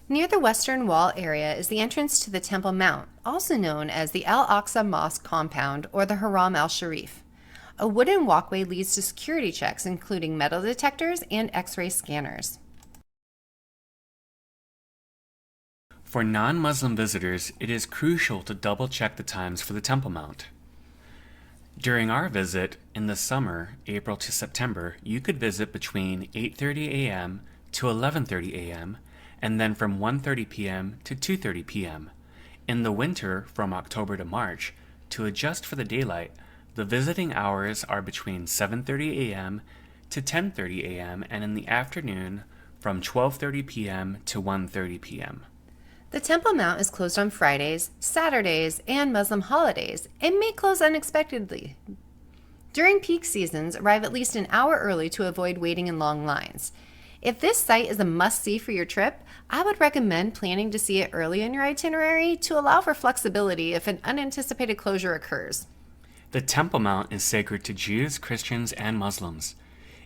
Near the Western Wall area is the entrance to the Temple Mount, also known as the Al-Aqsa Mosque Compound or the Haram al-Sharif. A wooden walkway leads to security checks, including metal detectors and X-ray scanners. For non-Muslim visitors, it is crucial to double-check the times for the Temple Mount. During our visit, in the summer, April to September, you could visit between 8:30 a.m. to 11:30 a.m., and then from 1:30 p.m. to 2:30 p.m. In the winter, from October to March, to adjust for the daylight, the visiting hours are between 7:30 a.m. to 10:30 a.m. and in the afternoon, from 12:30 p.m. to 1:30 p.m. The Temple Mount is closed on Fridays, Saturdays, and Muslim holidays, and may close unexpectedly. During peak seasons, arrive at least an hour early to avoid waiting in long lines. If this site is a must-see for your trip, I would recommend planning to see it early in your itinerary to allow for flexibility if an unanticipated closure occurs. The Temple Mount is sacred to Jews, Christians, and Muslims.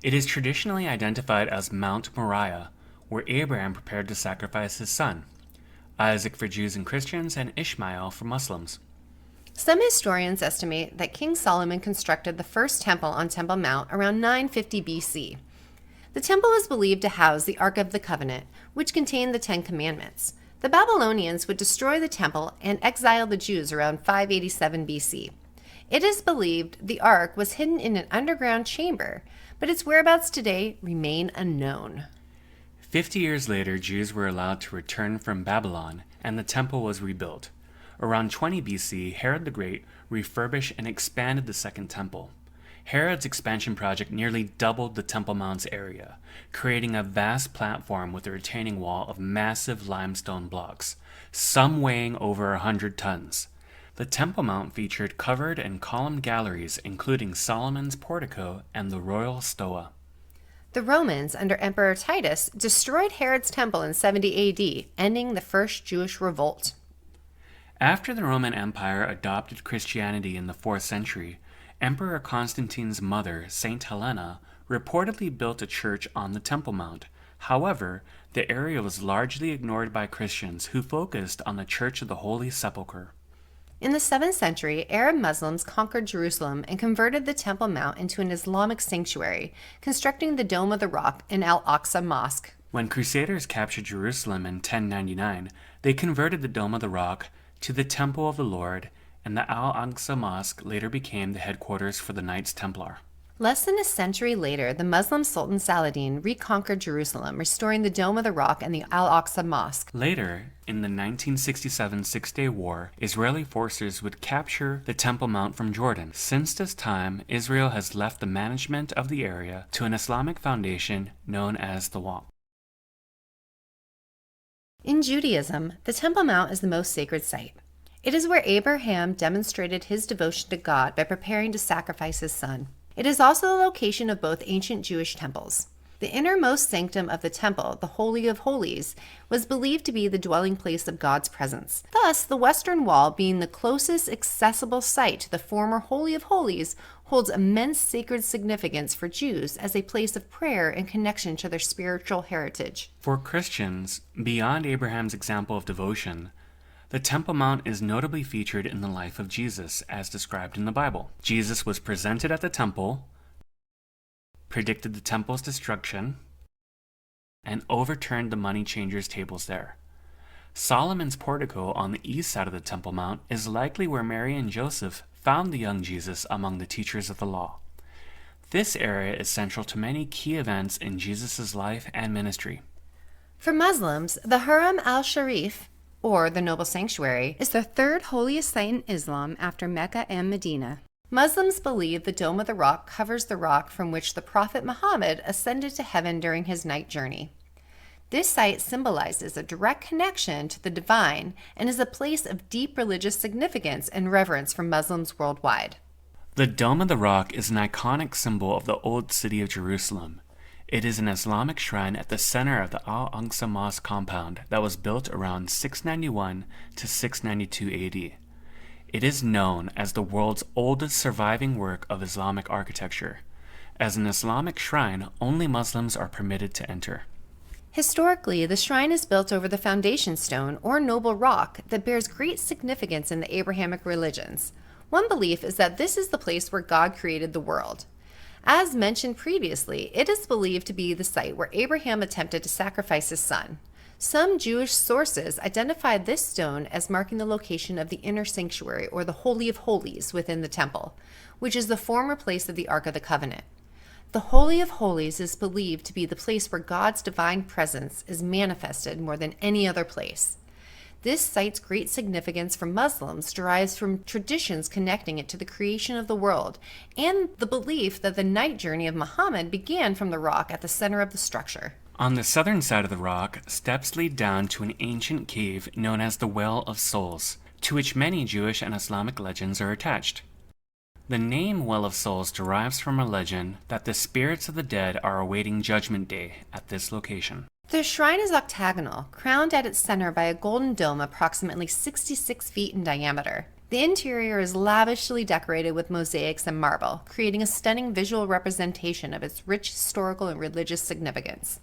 It is traditionally identified as Mount Moriah, where Abraham prepared to sacrifice his son, Isaac for Jews and Christians, and Ishmael for Muslims. Some historians estimate that King Solomon constructed the first temple on Temple Mount around 950 BC. The temple is believed to house the Ark of the Covenant, which contained the Ten Commandments. The Babylonians would destroy the temple and exile the Jews around 587 BC. It is believed the Ark was hidden in an underground chamber, but its whereabouts today remain unknown. 50 years later, Jews were allowed to return from Babylon, and the temple was rebuilt. Around 20 BC, Herod the Great refurbished and expanded the Second Temple. Herod's expansion project nearly doubled the Temple Mount's area, creating a vast platform with a retaining wall of massive limestone blocks, some weighing over 100 tons. The Temple Mount featured covered and columned galleries, including Solomon's portico and the royal stoa. The Romans, under Emperor Titus, destroyed Herod's temple in 70 AD, ending the First Jewish Revolt. After the Roman Empire adopted Christianity in the 4th century, Emperor Constantine's mother, Saint Helena, reportedly built a church on the Temple Mount. However, the area was largely ignored by Christians who focused on the Church of the Holy Sepulchre. In the 7th century, Arab Muslims conquered Jerusalem and converted the Temple Mount into an Islamic sanctuary, constructing the Dome of the Rock and Al-Aqsa Mosque. When Crusaders captured Jerusalem in 1099, they converted the Dome of the Rock to the Temple of the Lord, and the Al-Aqsa Mosque later became the headquarters for the Knights Templar. Less than a century later, the Muslim Sultan Saladin reconquered Jerusalem, restoring the Dome of the Rock and the Al-Aqsa Mosque. Later, in the 1967 Six-Day War, Israeli forces would capture the Temple Mount from Jordan. Since this time, Israel has left the management of the area to an Islamic foundation known as the Waqf. In Judaism, the Temple Mount is the most sacred site. It is where Abraham demonstrated his devotion to God by preparing to sacrifice his son. It is also the location of both ancient Jewish temples. The innermost sanctum of the temple, the Holy of Holies, was believed to be the dwelling place of God's presence. Thus, the Western Wall, being the closest accessible site to the former Holy of Holies, holds immense sacred significance for Jews as a place of prayer and connection to their spiritual heritage. For Christians, beyond Abraham's example of devotion, the Temple Mount is notably featured in the life of Jesus, as described in the Bible. Jesus was presented at the temple, predicted the temple's destruction, and overturned the money changers' tables there. Solomon's portico on the east side of the Temple Mount is likely where Mary and Joseph found the young Jesus among the teachers of the law. This area is central to many key events in Jesus' life and ministry. For Muslims, the Haram al-Sharif, or the Noble Sanctuary, is the third holiest site in Islam after Mecca and Medina. Muslims believe the Dome of the Rock covers the rock from which the Prophet Muhammad ascended to heaven during his night journey. This site symbolizes a direct connection to the divine and is a place of deep religious significance and reverence for Muslims worldwide. The Dome of the Rock is an iconic symbol of the Old City of Jerusalem. It is an Islamic shrine at the center of the Al-Aqsa Mosque compound that was built around 691 to 692 AD. It is known as the world's oldest surviving work of Islamic architecture. As an Islamic shrine, only Muslims are permitted to enter. Historically, the shrine is built over the foundation stone or noble rock that bears great significance in the Abrahamic religions. One belief is that this is the place where God created the world. As mentioned previously, it is believed to be the site where Abraham attempted to sacrifice his son. Some Jewish sources identify this stone as marking the location of the inner sanctuary or the Holy of Holies within the temple, which is the former place of the Ark of the Covenant. The Holy of Holies is believed to be the place where God's divine presence is manifested more than any other place. This site's great significance for Muslims derives from traditions connecting it to the creation of the world and the belief that the night journey of Muhammad began from the rock at the center of the structure. On the southern side of the rock, steps lead down to an ancient cave known as the Well of Souls, to which many Jewish and Islamic legends are attached. The name Well of Souls derives from a legend that the spirits of the dead are awaiting Judgment Day at this location. The shrine is octagonal, crowned at its center by a golden dome approximately 66 feet in diameter. The interior is lavishly decorated with mosaics and marble, creating a stunning visual representation of its rich historical and religious significance.